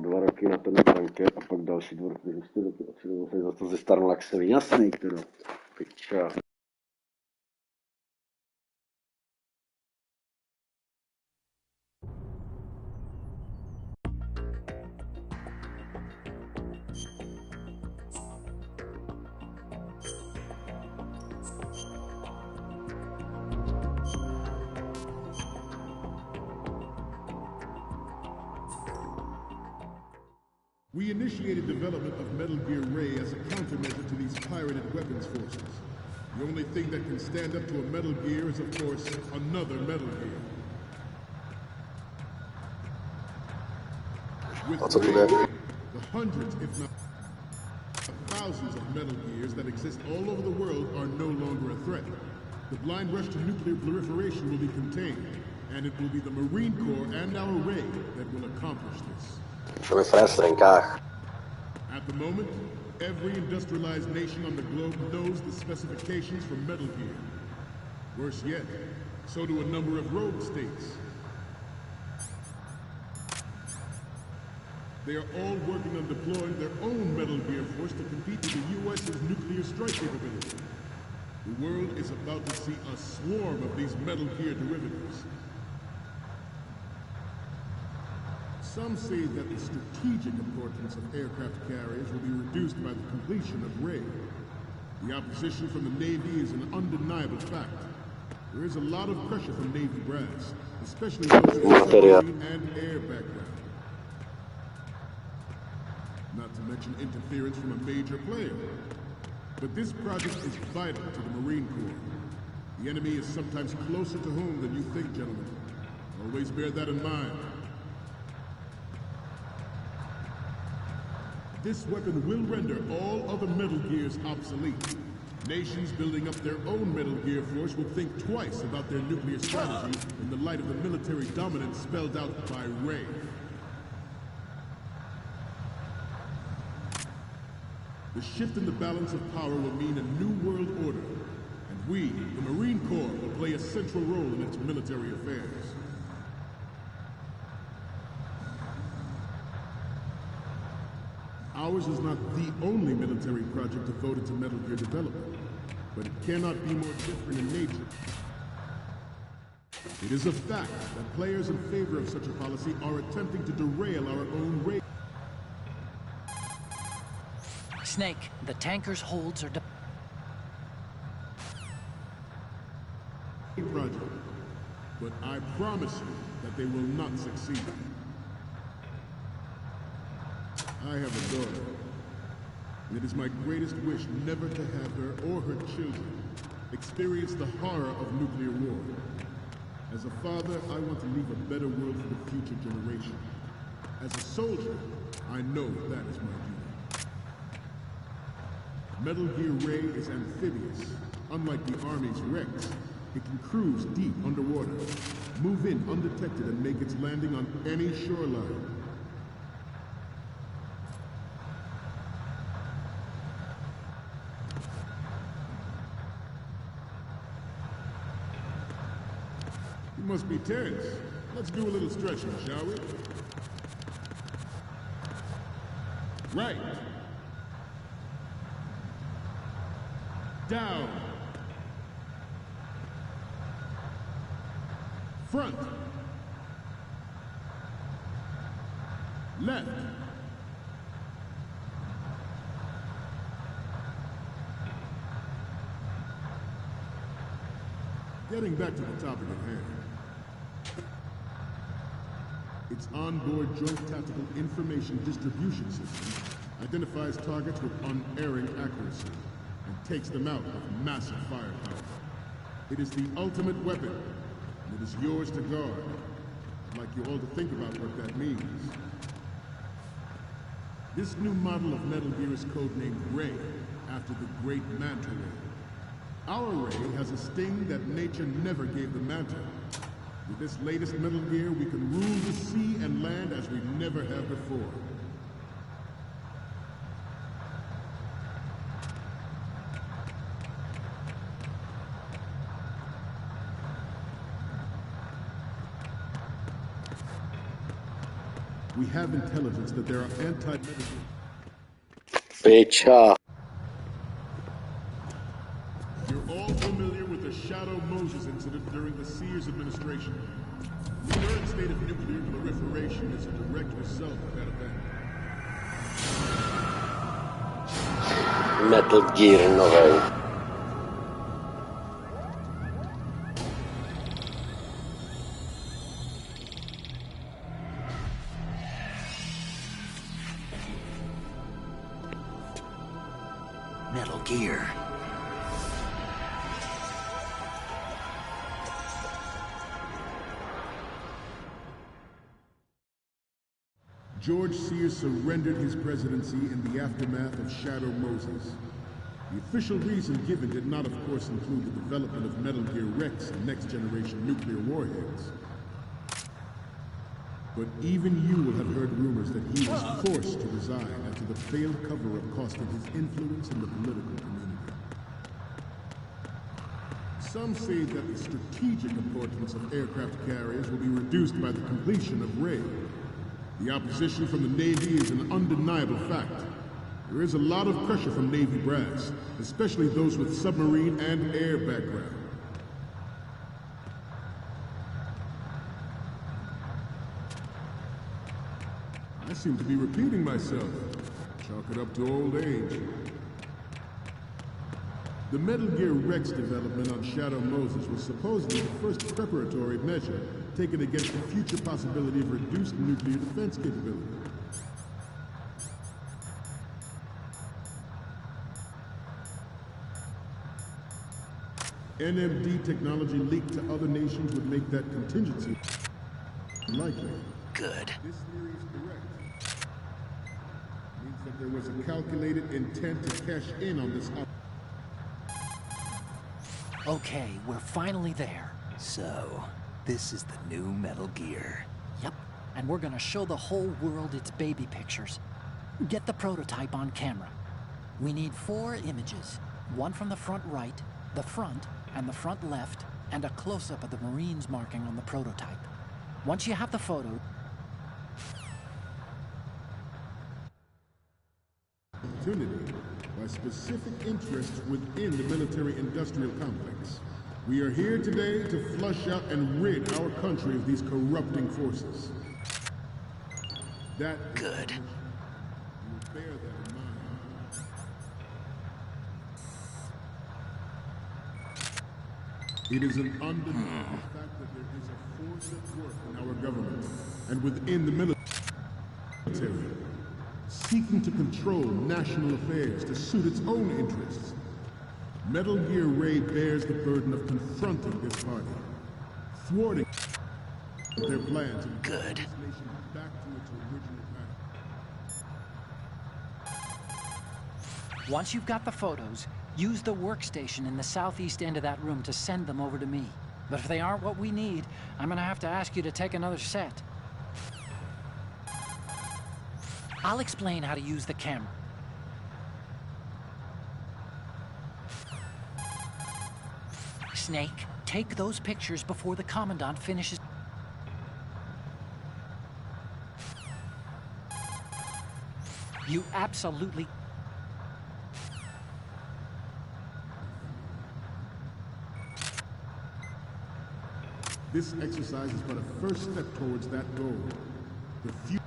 2 roky na to na tanke a pak další 2 roky růstu do toho. Třeba za to zestarnul jak se jasný, kterou. Piča. We initiated development of Metal Gear Ray as a countermeasure to these pirated weapons forces. The only thing that can stand up to a Metal Gear is, of course, another Metal Gear. With Ray, the hundreds, if not thousands of Metal Gears that exist all over the world are no longer a threat. The blind rush to nuclear proliferation will be contained, and it will be the Marine Corps and our Ray that will accomplish this. At the moment, every industrialized nation on the globe knows the specifications for Metal Gear. Worse yet, so do a number of rogue states. They are all working on deploying their own Metal Gear force to compete with the U.S.'s nuclear strike capability. The world is about to see a swarm of these Metal Gear derivatives. Some say that the strategic importance of aircraft carriers will be reduced by the completion of Ray. The opposition from the Navy is an undeniable fact. There is a lot of pressure from Navy brass, especially those in the submarine and air background. Not to mention interference from a major player. But this project is vital to the Marine Corps. The enemy is sometimes closer to home than you think, gentlemen. Always bear that in mind. This weapon will render all other Metal Gears obsolete. Nations building up their own Metal Gear force will think twice about their nuclear strategy in the light of the military dominance spelled out by Ray. The shift in the balance of power will mean a new world order, and we, the Marine Corps, will play a central role in its military affairs. Ours is not the only military project devoted to Metal Gear development, but it cannot be more different in nature. It is a fact that players in favor of such a policy are attempting to derail our own race. Snake, the tanker's holds are... Project, but I promise you that they will not succeed. I have a daughter, and it is my greatest wish never to have her or her children experience the horror of nuclear war. As a father, I want to leave a better world for the future generation. As a soldier, I know that is my duty. Metal Gear Ray is amphibious. Unlike the Army's Rex, it can cruise deep underwater, move in undetected, and make its landing on any shoreline. You must be tense. Let's do a little stretching, shall we? Right. Down. Front. Left. Getting back to the topic at hand. Its onboard Joint Tactical Information Distribution System identifies targets with unerring accuracy and takes them out with massive firepower. It is the ultimate weapon, and it is yours to guard. I'd like you all to think about what that means. This new model of Metal Gear is codenamed Ray, after the great Manta Ray. Our Ray has a sting that nature never gave the Manta. With this latest Metal Gear, we can rule the sea and land as we never have before. We have intelligence that there are anti-medical... Pecha. You're all familiar with the Shadow Moses incident during the Sears administration. The current state of nuclear proliferation is a direct result of that event. Metal Gear nowej. Metal Gear. George Sears surrendered his presidency in the aftermath of Shadow Moses. The official reason given did not, of course, include the development of Metal Gear Rex and next-generation nuclear warheads. But even you will have heard rumors that he was forced to resign after the failed cover-up costing his influence in the political community. Some say that the strategic importance of aircraft carriers will be reduced by the completion of Ray. The opposition from the Navy is an undeniable fact. There is a lot of pressure from Navy brass, especially those with submarine and air background. I seem to be repeating myself. Chalk it up to old age. The Metal Gear Rex development on Shadow Moses was supposedly the first preparatory measure taken against the future possibility of reduced nuclear defense capability. NMD technology leaked to other nations would make that contingency likely. Good. This theory is correct. It means that there was a calculated intent to cash in on this. Okay, we're finally there. So, this is the new Metal Gear. Yep, and we're gonna show the whole world its baby pictures. Get the prototype on camera. We need 4 images. One from the front right, the front, and the front left, and a close-up of the Marines marking on the prototype. Once you have the photo... Opportunity by specific interests within the military-industrial complex. We are here today to flush out and rid our country of these corrupting forces. That Good. you will bear that in mind. It is an undeniable fact that there is a force at work in our government and within the military, seeking to control national affairs to suit its own interests. Metal Gear Ray bears the burden of confronting this party, thwarting their plans and Good. bringing this nation back to its original path. Once you've got the photos, use the workstation in the southeast end of that room to send them over to me. But if they aren't what we need, I'm gonna have to ask you to take another set. I'll explain how to use the camera. Snake, take those pictures before the Commandant finishes. You absolutely... This exercise is but a first step towards that goal. The future.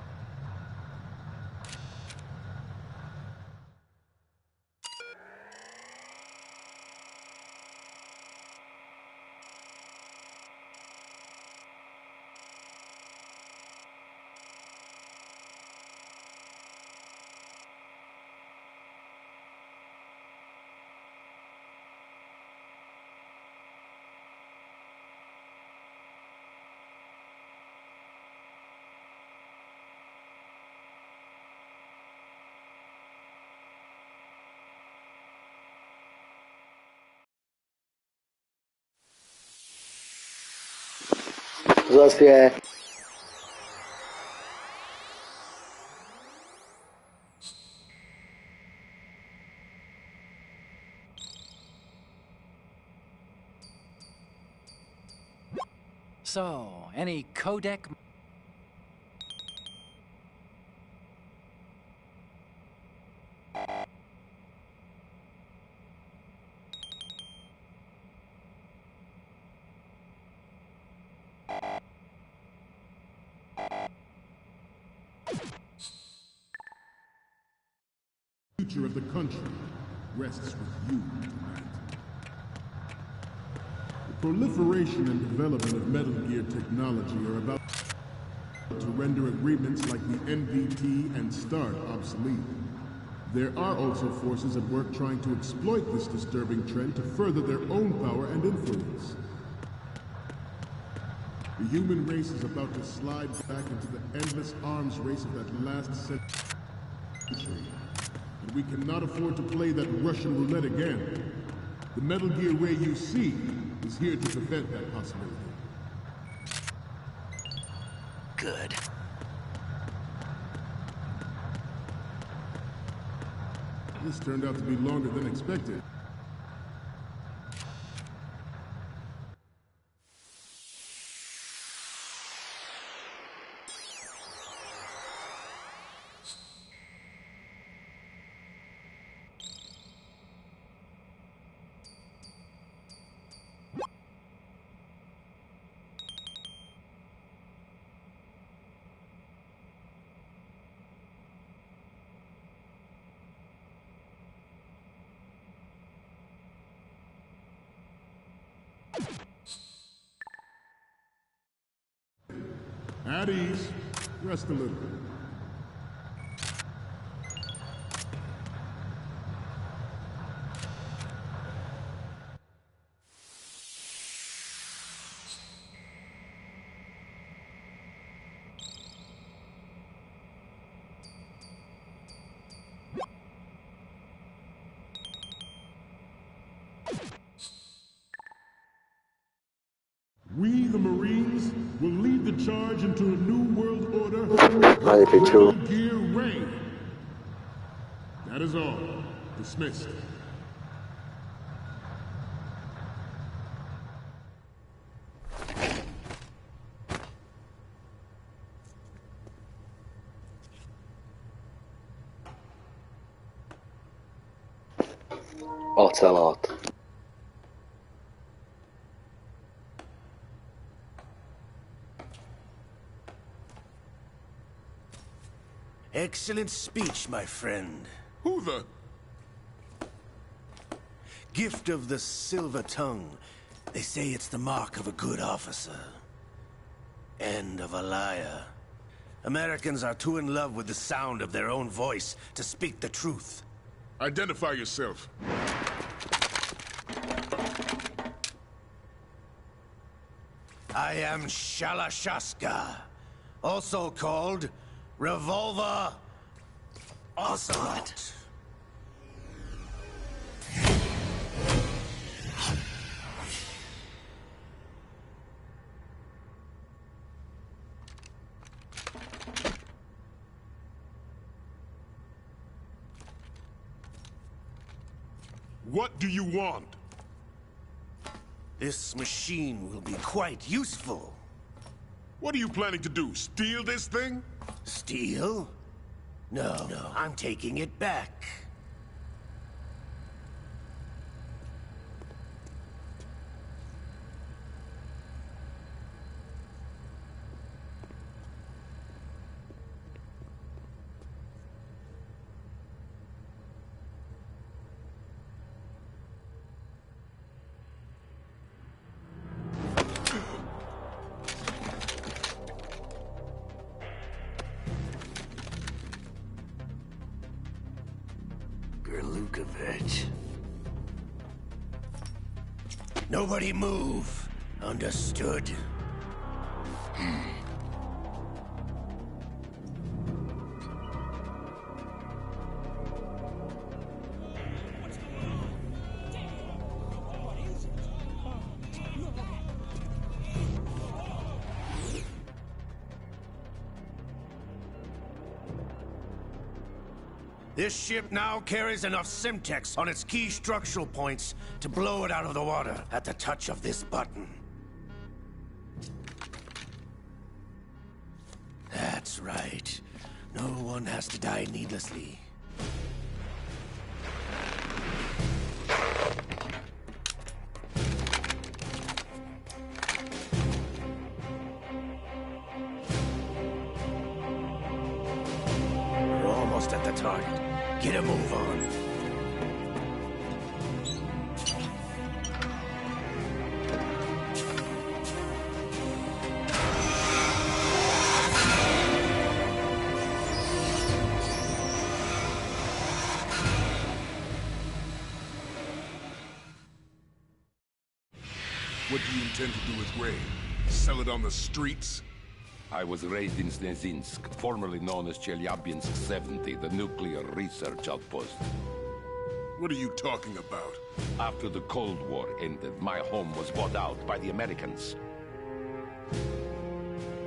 Zase. So, any codec... future of the country rests with you tonight. The proliferation and development of Metal Gear technology are about to render agreements like the NVT and START obsolete. There are also forces at work trying to exploit this disturbing trend to further their own power and influence. The human race is about to slide back into the endless arms race of that last century. And we cannot afford to play that Russian roulette again. The Metal Gear Ray you see is here to prevent that possibility. Good. This turned out to be longer than expected. At ease. Rest a little. We, the Marines, will lead the charge into a new world order. Metal Gear Ray. That is all. Dismissed. Ocelot. Excellent speech, my friend. Who the? Gift of the silver tongue. They say it's the mark of a good officer. End of a liar. Americans are too in love with the sound of their own voice to speak the truth. Identify yourself. I am Shalashaska, also called Revolver Ocelot. What do you want? This machine will be quite useful. What are you planning to do? Steal this thing? Steal? No, I'm taking it back. Gerlukovich. Nobody move. Understood? This ship now carries enough Simtex on its key structural points to blow it out of the water at the touch of this button. That's right. No one has to die needlessly. We're almost at the target. Get a move on. What do you intend to do with Ray? Sell it on the streets? I was raised in Snezinsk, formerly known as Chelyabinsk 70, the nuclear research outpost. What are you talking about? After the Cold War ended, my home was bought out by the Americans.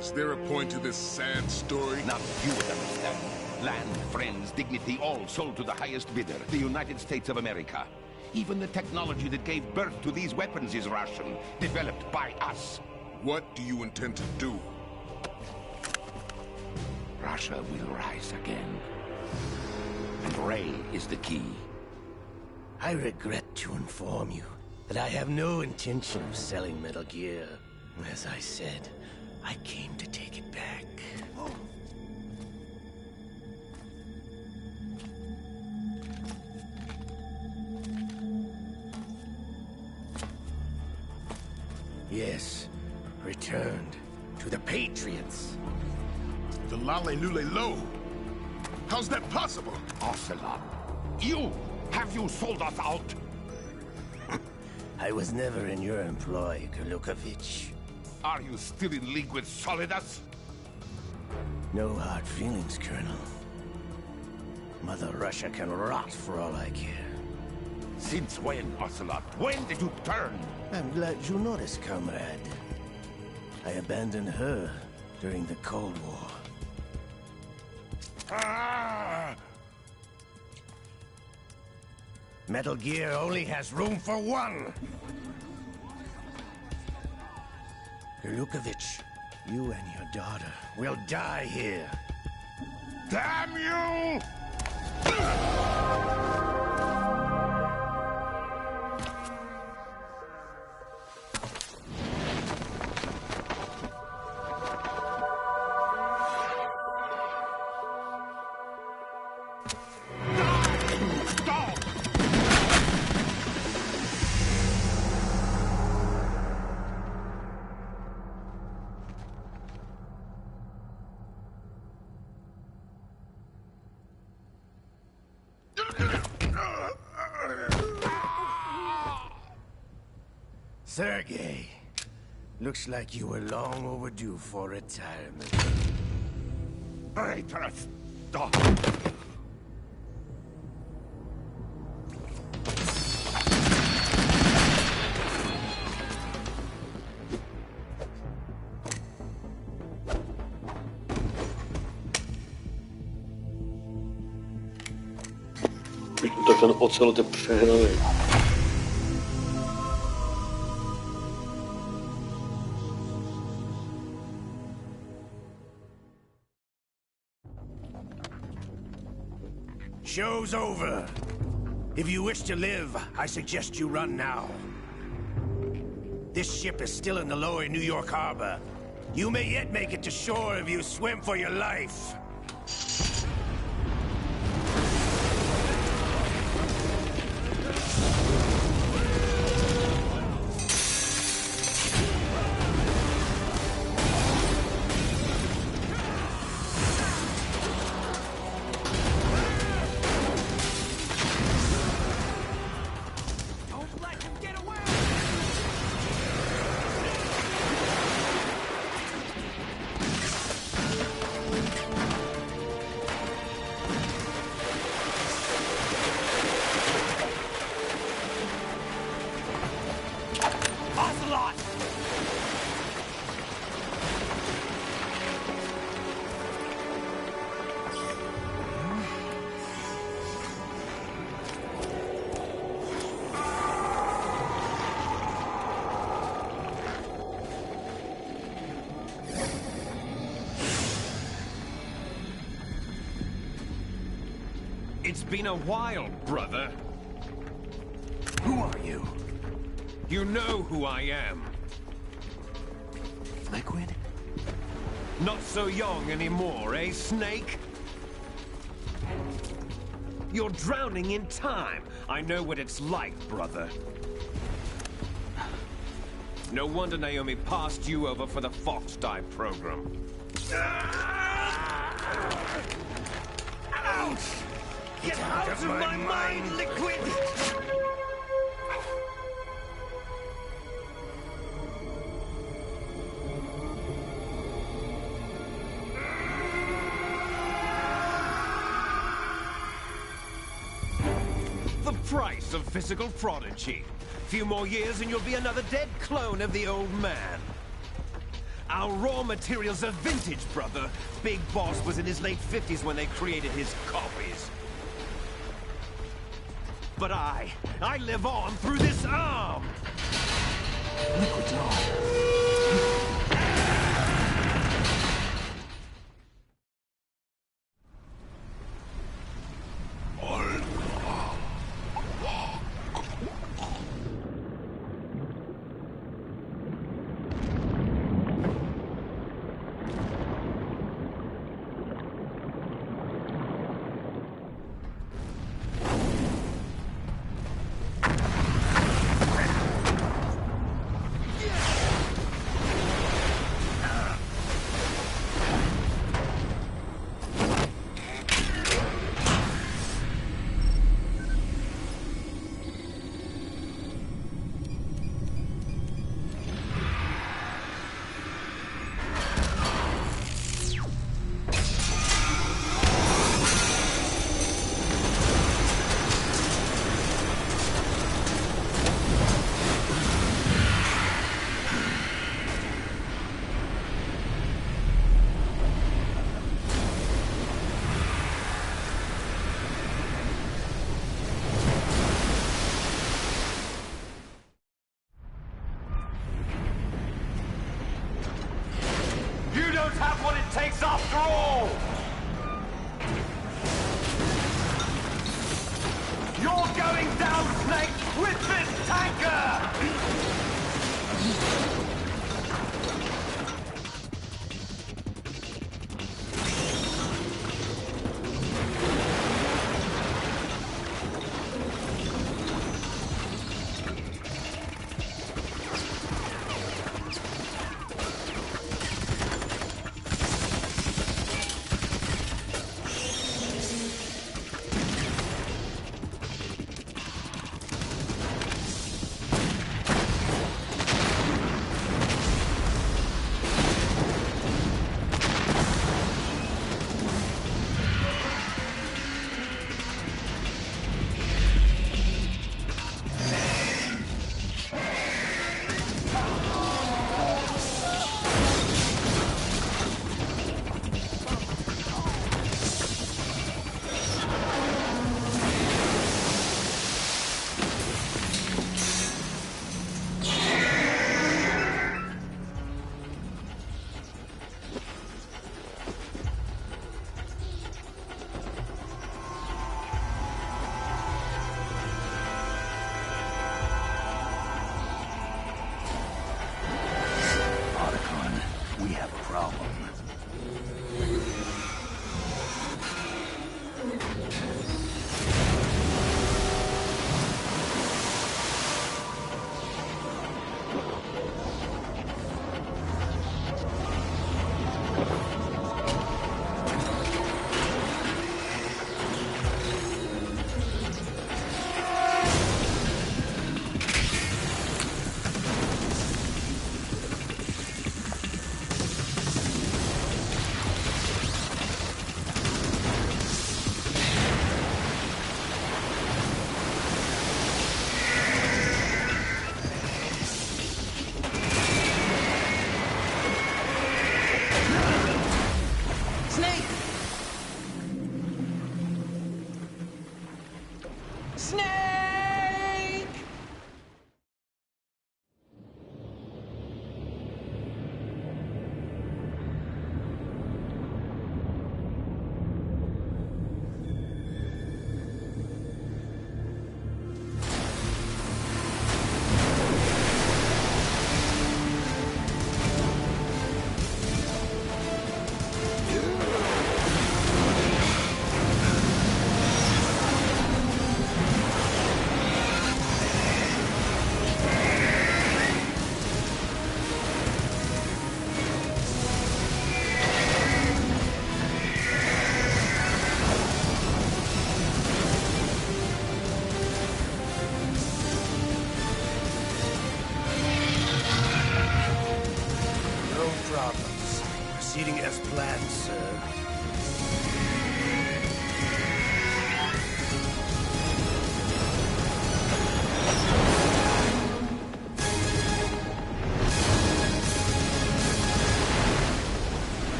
Is there a point to this sad story? Now you would understand. Land, friends, dignity, all sold to the highest bidder, the United States of America. Even the technology that gave birth to these weapons is Russian, developed by us. What do you intend to do? Russia will rise again. And Ray is the key. I regret to inform you that I have no intention of selling Metal Gear. As I said, I came to take it back. Yes, returned to the Patriots. The Lale Lule Lo? How's that possible? Ocelot, have you sold us out? I was never in your employ, Gurlukovich. Are you still in league with Solidus? No hard feelings, Colonel. Mother Russia can rot for all I care. Since when, Ocelot? When did you turn? I'm glad you noticed, comrade. I abandoned her during the Cold War. Ah! Metal Gear only has room for one! Gurlukovich, you and your daughter will die here. Damn you! Sergei, looks like you were long overdue for retirement. Traitorous dog! Tak ten ocelot je přehnaný. Show's over. If you wish to live, I suggest you run now. This ship is still in the lower New York harbor. You may yet make it to shore if you swim for your life. It's been a while, brother. Who are you? You know who I am. Liquid? Not so young anymore, eh, Snake? You're drowning in time. I know what it's like, brother. No wonder Naomi passed you over for the Fox Die program. Ouch! Get out of my mind, Liquid! The price of physical prodigy. Few more years and you'll be another dead clone of the old man. Our raw materials are vintage, brother. Big Boss was in his late 50s when they created his copies. But I live on through this arm! Liquid's on. You don't have what it takes after all! You're going down, Snake, with this tanker!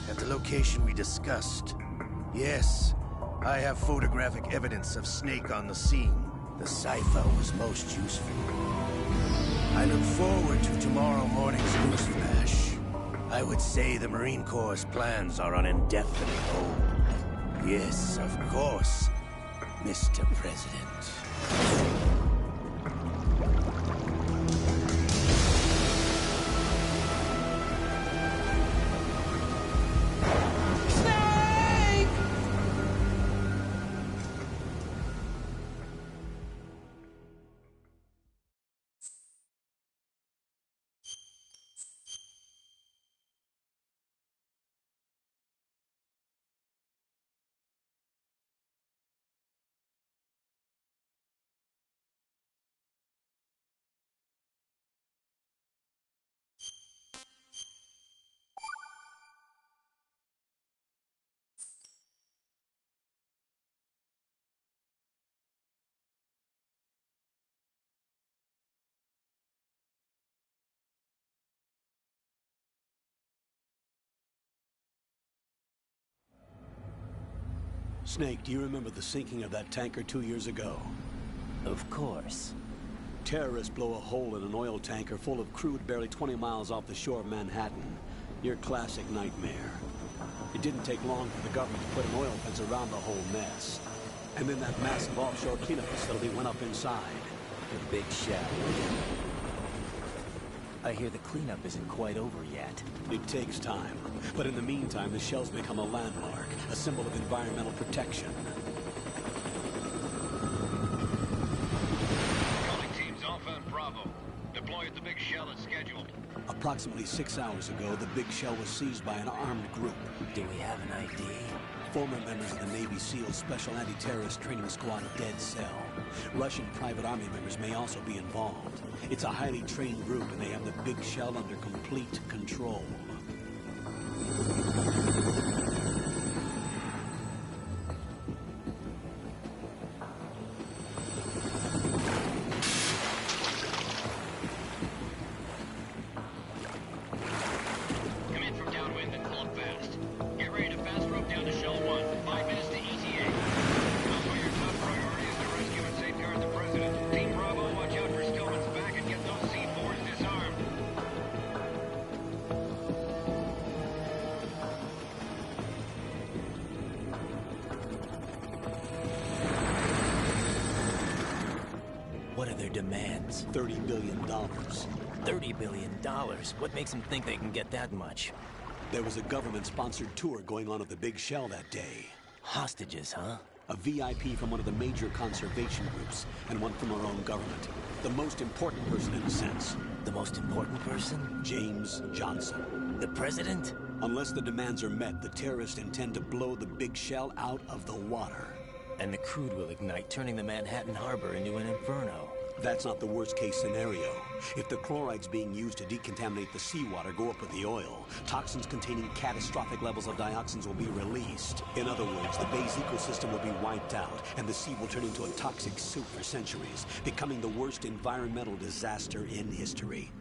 at the location we discussed. Yes, I have photographic evidence of Snake on the scene. The cipher was most useful. I look forward to tomorrow morning's news flash. I would say the Marine Corps' plans are on indefinite hold. Yes, of course, Mr. President. Snake, do you remember the sinking of that tanker 2 years ago? Of course. Terrorists blow a hole in an oil tanker full of crude barely 20 miles off the shore of Manhattan. Your classic nightmare. It didn't take long for the government to put an oil fence around the whole mess. And then that massive offshore cleanup facility went up inside. The Big Shell. I hear the cleanup isn't quite over yet. It takes time. But in the meantime, the shell's become a landmark, a symbol of environmental protection. Calling teams Alpha and Bravo. Deploy at the Big Shell as scheduled. Approximately 6 hours ago, the Big Shell was seized by an armed group. Do we have an ID? Former members of the Navy SEALs Special Anti-Terrorist Training Squad Dead Cell. Russian private army members may also be involved. It's a highly trained group, and they have the Big Shell under complete control. Come in from downwind and pull up fast. Get ready to fast rope down to Shell 1. 5 minutes to ETA. Also, your top priority is to rescue and safeguard the President. Team Bravo, watch out for Stillman's back and get those C4s disarmed. What are their demands? $30 billion. $30 billion? What makes them think they can get that much? There was a government-sponsored tour going on at the Big Shell that day. Hostages, huh? A VIP from one of the major conservation groups, and one from our own government. The most important person in a sense. The most important person? James Johnson. The President? Unless the demands are met, the terrorists intend to blow the Big Shell out of the water. And the crude will ignite, turning the Manhattan Harbor into an inferno. That's not the worst-case scenario. If the chlorides being used to decontaminate the seawater go up with the oil, toxins containing catastrophic levels of dioxins will be released. In other words, the bay's ecosystem will be wiped out, and the sea will turn into a toxic soup for centuries, becoming the worst environmental disaster in history.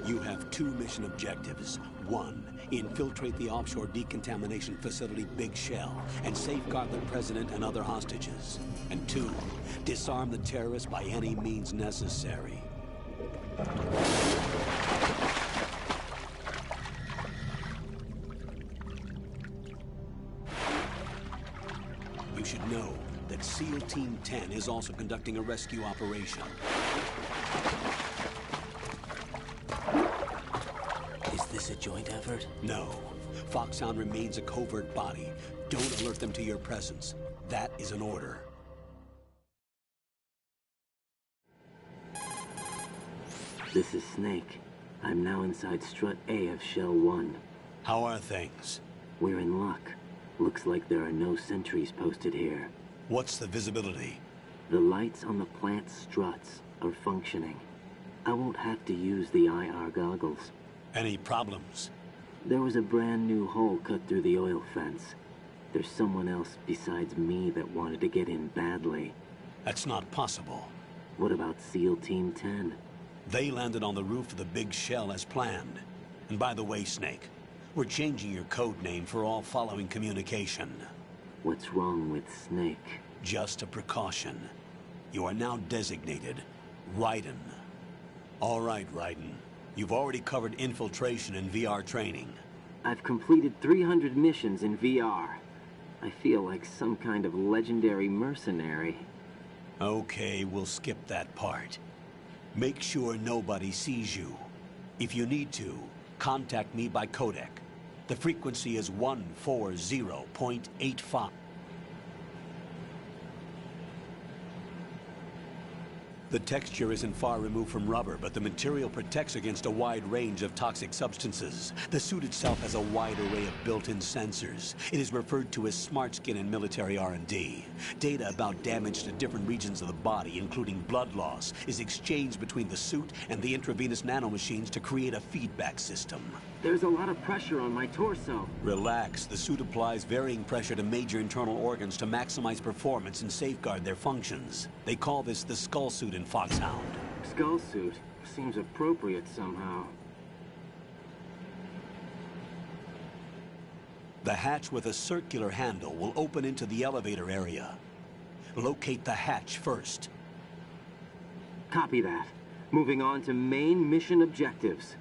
You have 2 mission objectives. 1, infiltrate the offshore decontamination facility Big Shell and safeguard the President and other hostages. And 2, disarm the terrorists by any means necessary. You should know that SEAL Team 10 is also conducting a rescue operation. Is this a joint effort? No. Foxhound remains a covert body. Don't alert them to your presence. That is an order. This is Snake. I'm now inside Strut A of Shell 1. How are things? We're in luck. Looks like there are no sentries posted here. What's the visibility? The lights on the plant struts are functioning. I won't have to use the IR goggles. Any problems? There was a brand new hole cut through the oil fence. There's someone else besides me that wanted to get in badly. That's not possible. What about SEAL Team 10? They landed on the roof of the Big Shell as planned. And by the way, Snake, we're changing your code name for all following communication. What's wrong with Snake? Just a precaution. You are now designated Raiden. All right, Raiden. You've already covered infiltration and VR training. I've completed 300 missions in VR. I feel like some kind of legendary mercenary. Okay, we'll skip that part. Make sure nobody sees you. If you need to, contact me by codec. The frequency is 140.85. The texture isn't far removed from rubber, but the material protects against a wide range of toxic substances. The suit itself has a wide array of built-in sensors. It is referred to as smart skin in military R&D. Data about damage to different regions of the body, including blood loss, is exchanged between the suit and the intravenous nanomachines to create a feedback system. There's a lot of pressure on my torso. Relax. The suit applies varying pressure to major internal organs to maximize performance and safeguard their functions. They call this the skull suit in Foxhound. Skull suit seems appropriate somehow. The hatch with a circular handle will open into the elevator area. Locate the hatch first. Copy that. Moving on to main mission objectives.